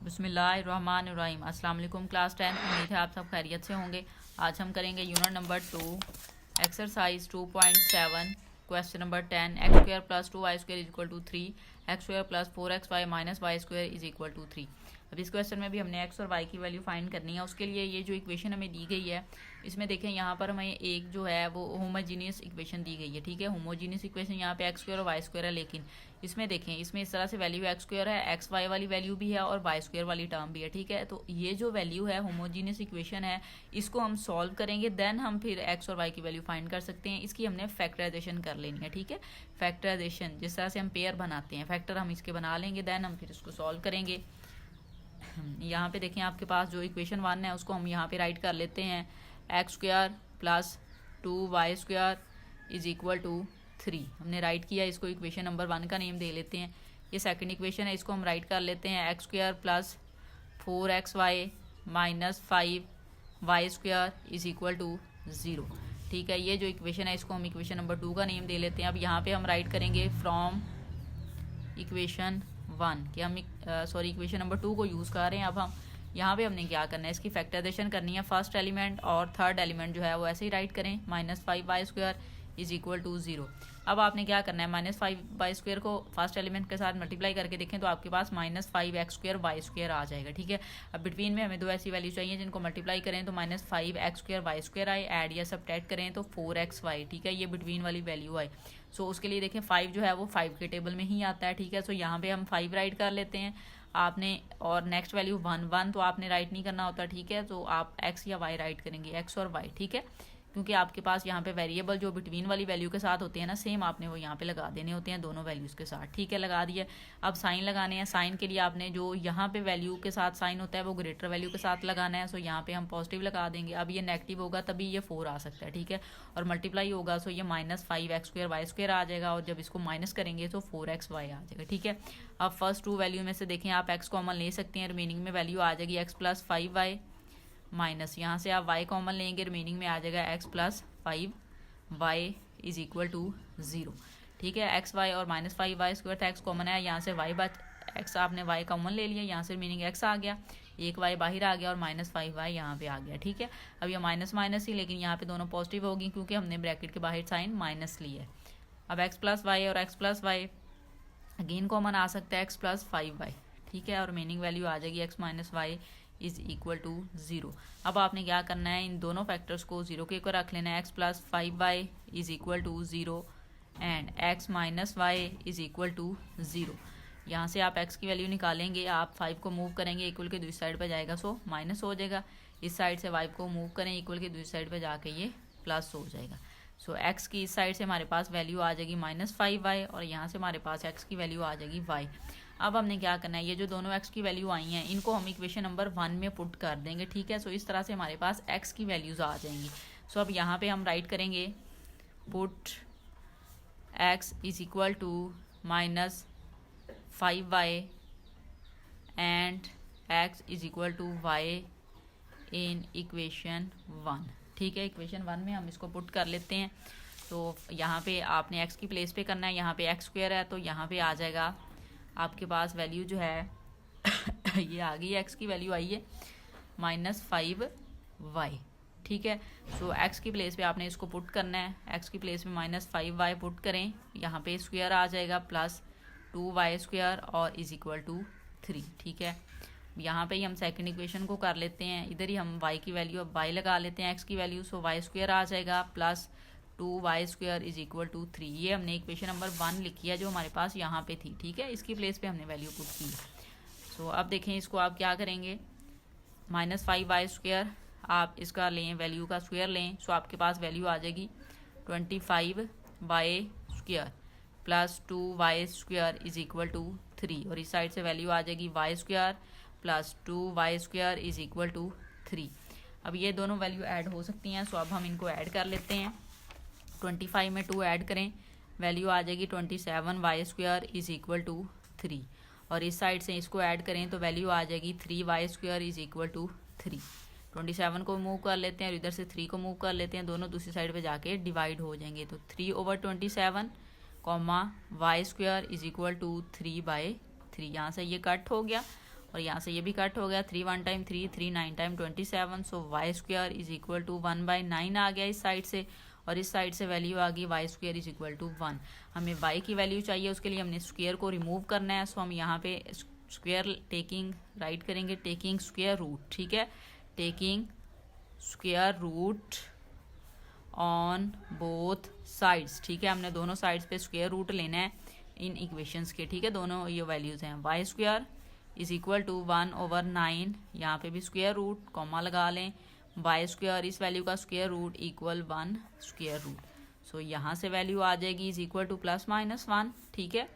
बिस्मिल्लाहिर्रहमानिर्रहीम। अस्सलाम वालेकुम क्लास 10। उम्मीद है आप सब खैरियत से होंगे। आज हम करेंगे unit number 2 exercise 2.7 question number 10। X square plus 2y² is equal to 3, x square plus 4xy minus y square is equal to 3। अब इस क्वेश्चन में भी हमने एक्स और वाई की वैल्यू फाइंड करनी है। उसके लिए ये जो इक्वेशन हमें दी गई है, इसमें देखें यहाँ पर हमें एक जो है वो होमोजीनियस इक्वेशन दी गई है। ठीक है, होमोजीनियस इक्वेशन यहाँ पे एक्स स्क्वायर और वाई स्क्वायर है, लेकिन इसमें देखें इसमें इस तरह से वैल्यू एक्स स्क्वायर है, एक्स वाई वाली वैल्यू भी है और वाई स्क्वायर वाली टर्म भी है। ठीक है, तो ये जो वैल्यू है होमोजीनियस इक्वेशन है, इसको हम सॉल्व करेंगे, देन हम फिर एक्स और वाई की वैल्यू फाइंड कर सकते हैं। इसकी हमने फैक्टराइजेशन कर लेनी है। ठीक है, फैक्टराइजेशन जिस तरह से हम पेयर बनाते हैं, फैक्टर हम इसके बना लेंगे, देन हम फिर इसको सॉल्व करेंगे। यहाँ पे देखें आपके पास जो इक्वेशन 1 है उसको हम यहाँ पे राइट कर लेते हैं, x square plus 2y² is equal to 3। हमने राइट किया, इसको इक्वेशन नंबर 1 का नेम दे लेते हैं। ये सेकंड इक्वेशन है, इसको हम राइट कर लेते हैं, x square plus 4xy minus 5y² is equal to 0। ठीक है, ये जो इक्वेशन है इसको हम इक्वेशन नंबर 2 का नेम दे लेते हैं। अब यहाँ पे हम राइट करेंगे फ्रॉम इक्वेशन 1 कि हम इक्वेशन नंबर 2 को यूज़ कर रहे हैं। अब हम यहाँ पे हमने क्या करना है, इसकी फैक्टराइजेशन करनी है। फर्स्ट एलिमेंट और थर्ड एलिमेंट जो है वो ऐसे ही राइट करें, minus 5y² is equal to 0। अब आपने क्या करना है, माइनस 5y² को फर्स्ट एलिमेंट के साथ मल्टीप्लाई करके देखें तो आपके पास माइनस 5x² आ जाएगा। ठीक है, अब बिटवीन में हमें दो ऐसी वैल्यू चाहिए जिनको मल्टीप्लाई करें तो माइनस 5x² आए, ऐड या सब्ट्रैक्ट करें तो 4xy। ठीक है, ये बिटवीन वाली वैल्यू आए। सो उसके लिए देखें 5 जो है वो 5 के टेबल में ही आता है। ठीक है, सो यहाँ पे हम 5 राइट कर लेते हैं आपने, और नेक्स्ट वैल्यू 1 तो आपने राइट नहीं करना होता। ठीक है, तो आप x या y राइट करेंगे, x और y। ठीक है, क्योंकि आपके पास यहाँ पे वेरिएबल जो बिटवीन वाली वैल्यू के साथ होते हैं ना, सेम आपने वो यहाँ पे लगा देने होते हैं दोनों वैल्यूज़ के साथ। ठीक है, लगा दिया। अब साइन लगाने हैं, साइन के लिए आपने जो यहाँ पे वैल्यू के साथ साइन होता है वो ग्रेटर वैल्यू के साथ लगाना है। सो यहाँ पे हम पॉजिटिव लगा देंगे। अब ये नेगेटिव होगा तभी ये 4 आ सकता है। ठीक है, और मल्टीप्लाई होगा सो ये माइनस 5x² आ जाएगा, और जब इसको माइनस करेंगे तो 4xy आ जाएगा। ठीक है, अब फर्स्ट 2 वैल्यू में से देखें आप x कॉमन ले सकते हैं, रिमेनिंग में वैल्यू आ जाएगी x प्लस 5y माइनस, यहाँ से आप y कॉमन लेंगे, रिमेनिंग में आ जाएगा x plus 5y is equal to 0। ठीक है, एक्स वाई और माइनस 5y² था, x कॉमन है, यहाँ से y बच, x आपने y कॉमन ले लिया, यहाँ से रिमेनिंग x आ गया, एक y बाहर आ गया और माइनस 5y यहाँ पे आ गया। ठीक है, अब ये माइनस माइनस ही, लेकिन यहाँ पे दोनों पॉजिटिव होगी क्योंकि हमने ब्रैकेट के बाहर साइन माइनस ली है। अब x प्लस वाई और x plus y again common आ सकता है, x प्लस 5y। ठीक है, और रिमेनिंग वैल्यू आ जाएगी x minus y is equal to 0। अब आपने क्या करना है, इन दोनों फैक्टर्स को 0 के ऊपर रख लेना है, x plus 5y is equal to 0 and x minus y is equal to 0। यहाँ से आप x की वैल्यू निकालेंगे, आप 5 को मूव करेंगे, इक्वल के दूसरी साइड पर जाएगा सो माइनस हो जाएगा। इस साइड से 5 को मूव करें, इक्वल के दूसरी साइड पर जाके ये प्लस हो जाएगा। सो x की इस साइड से हमारे पास वैल्यू आ जाएगी माइनस 5y, और यहाँ से हमारे पास x की वैल्यू आ जाएगी y। अब हमने क्या करना है, ये जो दोनों x की वैल्यू आई हैं इनको हम इक्वेशन नंबर 1 में पुट कर देंगे। ठीक है, सो इस तरह से हमारे पास x की वैल्यूज़ आ जाएंगी। सो अब यहाँ पे हम राइट करेंगे, put x is equal to minus 5y and x is equal to y in equation 1। ठीक है, इक्वेशन 1 में हम इसको पुट कर लेते हैं। तो यहाँ पे आपने x की प्लेस पे करना है, यहाँ पे x² है तो यहाँ पे आ जाएगा आपके पास वैल्यू जो है ये आ गई, x की वैल्यू आई है माइनस 5y। ठीक है, सो x की प्लेस पे आपने इसको पुट करना है, x की प्लेस में माइनस 5y पुट करें, यहाँ पे स्क्वायर आ जाएगा प्लस 2y² और इज इक्वल टू 3। ठीक है, यहाँ पे ही हम सेकंड इक्वेशन को कर लेते हैं, इधर ही हम y की वैल्यू अब y लगा लेते हैं x की वैल्यू, सो y² आ जाएगा plus 2y² is equal to 3। ये हमने इक्वेशन नंबर 1 लिखी है जो हमारे पास यहाँ पे थी। ठीक है, इसकी प्लेस पे हमने वैल्यू पुट की। सो अब देखें इसको आप क्या करेंगे, माइनस 5y² आप इसका लें, वैल्यू का स्क्वायर लें, सो आपके पास वैल्यू आ जाएगी 25y² plus 2y² is equal to 3, और इस साइड से वैल्यू आ जाएगी y² plus 2y² is equal to 3। अब ये दोनों वैल्यू ऐड हो सकती हैं, सो अब हम इनको ऐड कर लेते हैं। 25 में 2 ऐड करें, वैल्यू आ जाएगी 27y² इज इक्वल टू 3, और इस साइड से इसको ऐड करें तो वैल्यू आ जाएगी 3y² इज इक्वल टू 3। 27 को मूव कर लेते हैं और इधर से 3 को मूव कर लेते हैं, दोनों दूसरी साइड पे जाके डिवाइड हो जाएंगे। तो 3/27 y² इज इक्वल टू 3/3, यहाँ से ये कट हो गया और यहाँ से ये भी कट हो गया, 3 1 time 3, 3 9 time 27, so y square is equal to 1/9 आ गया इस साइड से, और इस साइड से वैल्यू आ गई y square is equal to 1। हमें वाई की वैल्यू चाहिए, उसके लिए हमने स्क्वायर को रिमूव करना है, सो हम यहाँ पे स्क्वायर टेकिंग राइट करेंगे, टेकिंग स्क्वायर रूट, ठीक है, taking square root on both sides, ठीक है, हमने दोनों साइड्स पे स्क्वायर रूट लेना है इन इक्वेशंस के, ठीक है, दोनों ये वैल्यूज़ हैं। Y square is equal to 1/9, यहाँ पे भी स्क्वायर रूट कॉमा लगा लें, वाई स्क्वायर इस वैल्यू का square root equal 1 square root, so यहाँ से वैल्यू आ जाएगी इज इक्वल टू +-1, ठीक है,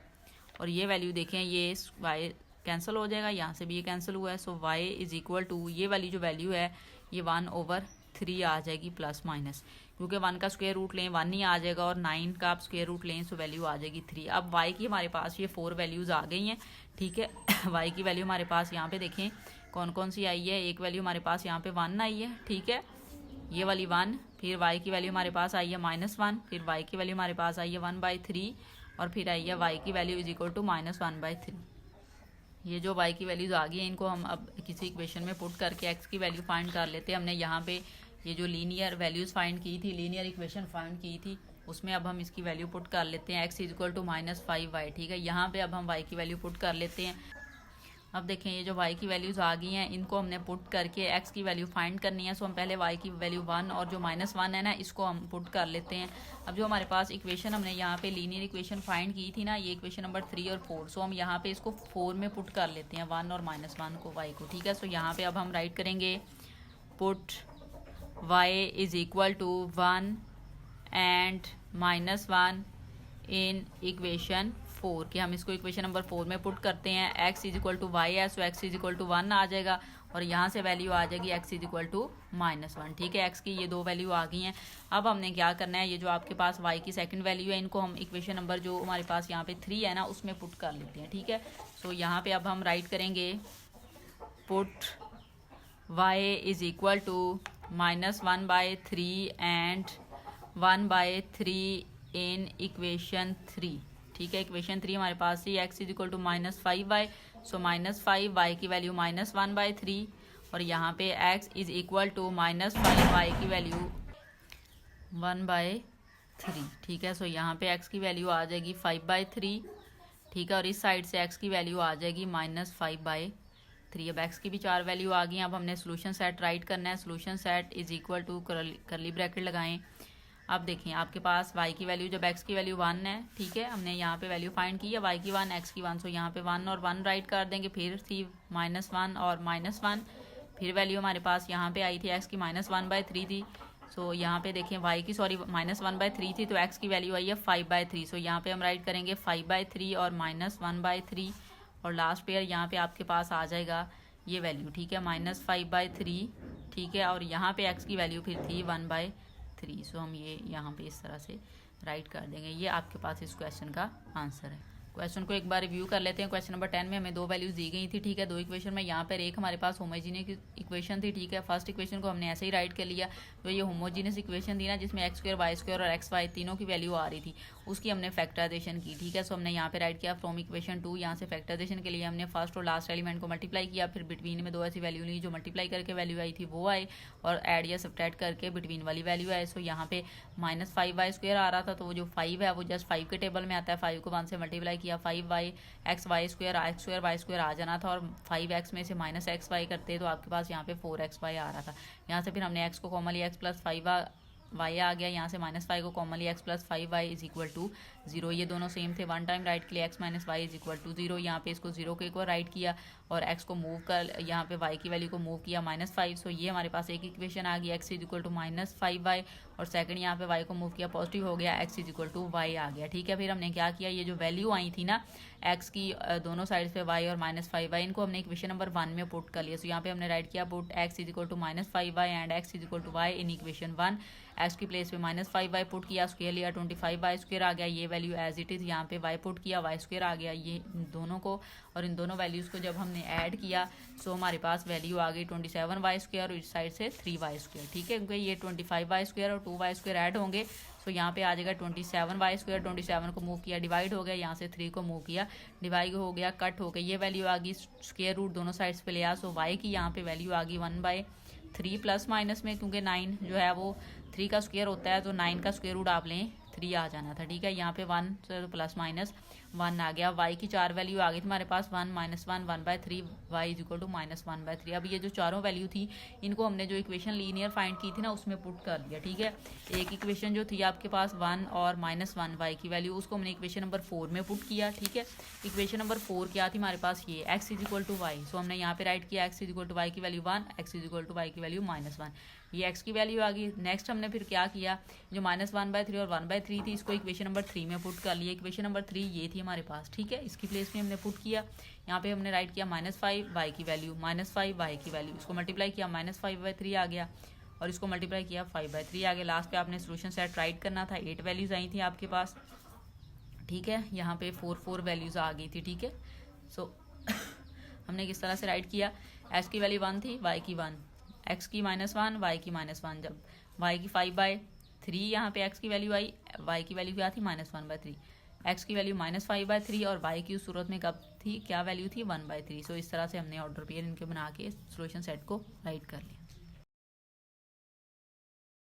और ये वैल्यू देखें ये वाई कैंसिल हो जाएगा, यहाँ से भी ये कैंसिल हुआ है, सो वाई इज इक्वल टू ये वाली जो वैल्यू है ये 1/3 आ जाएगी +-, क्योंकि 1 का स्क्वायर रूट लें 1 ही आ जाएगा, और 9 का आप स्क्वायर रूट लें सो वैल्यू आ जाएगी 3। अब y की हमारे पास ये 4 वैल्यूज़ आ गई हैं, ठीक है। y की वैल्यू हमारे पास यहाँ पे देखें कौन कौन सी आई है, एक वैल्यू हमारे पास यहाँ पे 1 आई है, ठीक है, ये वाली 1, फिर y की वैल्यू हमारे पास आई है -1, फिर y की वैल्यू हमारे पास आई है 1/3, और फिर आई है y की वैल्यू इज इक्वल टू -1/3। ये जो y की वैल्यूज़ आ गई हैं इनको हम अब किसी इक्वेशन में पुट करके x की वैल्यू फाइंड कर लेते हैं। हमने यहाँ पे ये जो लीनियर वैल्यूज़ फाइंड की थी, लीनियर इक्वेशन फाइंड की थी, उसमें अब हम इसकी वैल्यू पुट कर लेते हैं, x is equal to -5y, ठीक है, यहाँ पे अब हम y की वैल्यू पुट कर लेते हैं। अब देखें ये जो y की वैल्यूज़ आ गई हैं इनको हमने पुट करके x की वैल्यू फाइंड करनी है, सो हम पहले y की वैल्यू 1 और जो -1 है ना इसको हम पुट कर लेते हैं। अब जो हमारे पास इक्वेशन हमने यहाँ पे लीनियर इक्वेशन फाइंड की थी ना, ये इक्वेशन नंबर 3 और 4, सो हम यहाँ पे इसको 4 में पुट कर लेते हैं, 1 और -1 को y को, ठीक है। सो यहाँ पे अब हम राइट करेंगे put y is equal to 1 and -1 in equation 4, कि हम इसको इक्वेशन नंबर 4 में पुट करते हैं, x is equal to y है, so x is equal to 1 आ जाएगा, और यहाँ से वैल्यू आ जाएगी x इज इक्वल टू -1, ठीक है, x की ये 2 वैल्यू आ गई हैं। अब हमने क्या करना है, ये जो आपके पास y की सेकंड वैल्यू है इनको हम इक्वेशन नंबर जो हमारे पास यहाँ पे 3 है ना उसमें पुट कर लेते हैं, ठीक है। सो यहाँ पे अब हम राइट करेंगे put y is equal to -1/3 and 1/3 in equation 3, ठीक है, इक्वेशन 3 हमारे पास ही x is equal to -5y, so -5y की वैल्यू -1/3, और यहाँ पे x is equal to -5y की वैल्यू 1/3, ठीक है। सो यहाँ पे x की वैल्यू आ जाएगी 5/3, ठीक है, और इस साइड से x की वैल्यू आ जाएगी -5/3। अब x की भी 4 वैल्यू आ गई, अब हमने सोल्यूशन सेट राइट करना है, solution set is equal to curly bracket लगाएं। अब देखें आपके पास y की वैल्यू जब x की वैल्यू 1 है, ठीक है, हमने यहाँ पे वैल्यू फाइंड की है y की 1 x की 1, सो यहाँ पे 1 और 1 राइट कर देंगे, फिर थी -1 और -1, फिर वैल्यू हमारे पास यहाँ पे आई थी x की -1/3 थी, सो यहाँ पे देखें y की -1/3 थी, तो x की वैल्यू आई है 5/3, सो यहाँ पे हम राइट करेंगे 5/3 और -1/3, और लास्ट पेयर यहाँ पे आपके पास आ जाएगा ये वैल्यू, ठीक है, -5/3, ठीक है, और यहाँ पे x की वैल्यू फिर थी 1/3, सो हम ये यहाँ पे इस तरह से राइट कर देंगे। ये आपके पास इस क्वेश्चन का आंसर है। क्वेश्चन को एक बार रिव्यू कर लेते हैं। क्वेश्चन नंबर 10 में हमें 2 वैल्यूज दी गई थी, ठीक है, 2 इक्वेशन में यहाँ पर एक हमारे पास होमोजीनियस इक्वेशन थी, ठीक है, फर्स्ट इक्वेशन को हमने ऐसे ही राइट कर लिया, तो ये होमोजीनियस इक्वेशन थी ना जिसमें x² y² और xy तीनों की वैल्यू आ रही थी, उसकी हमने फैक्टराइजेशन की, ठीक है। सो हमने यहाँ पे राइट किया फ्रॉम इक्वेशन 2, यहाँ से फैक्टराइजेशन के लिए हमने फर्स्ट और लास्ट एलिमेंट को मल्टीप्लाई किया, फिर बिटवीन में 2 ऐसी वैल्यू ली जो मल्टीप्लाई करके वैल्यू आई थी वो आए, और ऐड या सब्ट्रैक्ट करके बिटवीन वाली वैल्यू आए। सो यहाँ पे -5y² आ रहा था, तो वो जो 5 है वो जस्ट 5 के टेबल में आता है, 5 को 1 से मल्टीप्लाई किया, 5y xy² y² आ जाना था, और 5x में से -xy करते तो आपके पास यहाँ पे 4xy आ रहा था। यहाँ से फिर हमने x को कॉमनली x + 5y आ गया, यहाँ से -5 को commonly x + 5y is equal to 0, ये दोनों सेम थे, 1 टाइम राइट के लिए x - y is equal to 0, यहाँ पे इसको 0 के एक और राइट किया, और x को मूव कर यहाँ पे y की वैल्यू को मूव किया -5, सो ये हमारे पास एक इक्वेशन आ गई, x is equal to -5y, और सेकंड यहाँ पे y को मूव किया पॉजिटिव हो गया, x is equal to y आ गया, ठीक है। फिर हमने क्या किया, ये जो वैल्यू आई थी ना x की दोनों साइड पे y और -5y, इनको हमने इक्वेशन नंबर 1 में पुट कर लिया, सो यहाँ पे हमने राइट किया put x is equal to -5y and x is equal to y in equation 1, x की प्लेस पे -5y पुट किया, स्क्वायर लिया 25y² आ गया, ये वैल्यू एज इट इज़ यहाँ पे वाई पुट किया, वाई स्क्वायर आ गया ये इन दोनों को, और इन दोनों वैल्यूज़ को जब हमने ऐड किया सो हमारे पास वैल्यू आ गई 27 वाई स्क्वायर और इस साइड से 3 वाई स्क्वायर। ठीक है, क्योंकि ये 25 वाई स्क्वायर और 2 वाई स्क्वायर ऐड होंगे सो यहाँ पे आ जाएगा 27 वाई स्क्वायर। 27 को मूव किया, डिवाइड हो गया, यहाँ से 3 को मूव किया, डिवाइड हो गया, कट हो गया, ये वैल्यू आ गई स्क्वायर रूट दोनों साइड्स पे ले आया सो वाई की यहाँ पे वैल्यू आ गई 1/3 प्लस माइनस में, क्योंकि 9 जो है वो 3 का स्क्वायर होता है तो 9 का स्क्वायर रूट आप लें 3 आ जाना था। ठीक है, यहाँ पे 1 से तो प्लस माइनस 1 आ गया। वाई की 4 वैल्यू आ गई थी हमारे पास 1 -1 1/3 वाई इज इक्वल टू -1/3। अब ये जो चारों वैल्यू थी इनको हमने जो इक्वेशन लीनियर फाइंड की थी ना उसमें पुट कर दिया। ठीक है, एक इक्वेशन जो थी आपके पास 1 और -1 वाई की वैल्यू उसको हमने इक्वेशन नंबर 4 में पुट किया। ठीक है, इक्वेशन नंबर 4 क्या थी हमारे पास, ये x is equal to y, so हमने यहाँ पे राइट किया x is equal to y की value 1, x is equal to y की वैल्यू -1, ये x की वैल्यू आ गई। नेक्स्ट हमने फिर क्या किया, जो -1/3 और 1/3 थी इसको इक्वेशन नंबर 3 में पुट कर लिया। इक्वेशन नंबर 3 ये थी हमारे पास। ठीक है, इसकी प्लेस में हमने पुट किया, यहाँ पे हमने राइट किया -5 वाई की वैल्यू, -5 वाई की वैल्यू, इसको मल्टीप्लाई किया -5/3 आ गया और इसको मल्टीप्लाई किया 5/3 आ गया। लास्ट पे आपने सोल्यूशन सेट राइट करना था, 8 वैल्यूज आई थी आपके पास। ठीक है, यहाँ पे 4 वैल्यूज आ गई थी। ठीक है, सो हमने किस तरह से राइट किया, x की वैल्यू 1 थी, y की 1, x की -1, y की -1, जब y की 5/3 यहाँ पे x की वैल्यू आई, y की वैल्यू क्या थी -1/3, x की वैल्यू -5/3 और y की उस सूरत में कब थी, क्या वैल्यू थी 1/3। सो इस तरह से हमने ऑर्डर पेयर इनके बना के सॉल्यूशन सेट को राइट कर लिया।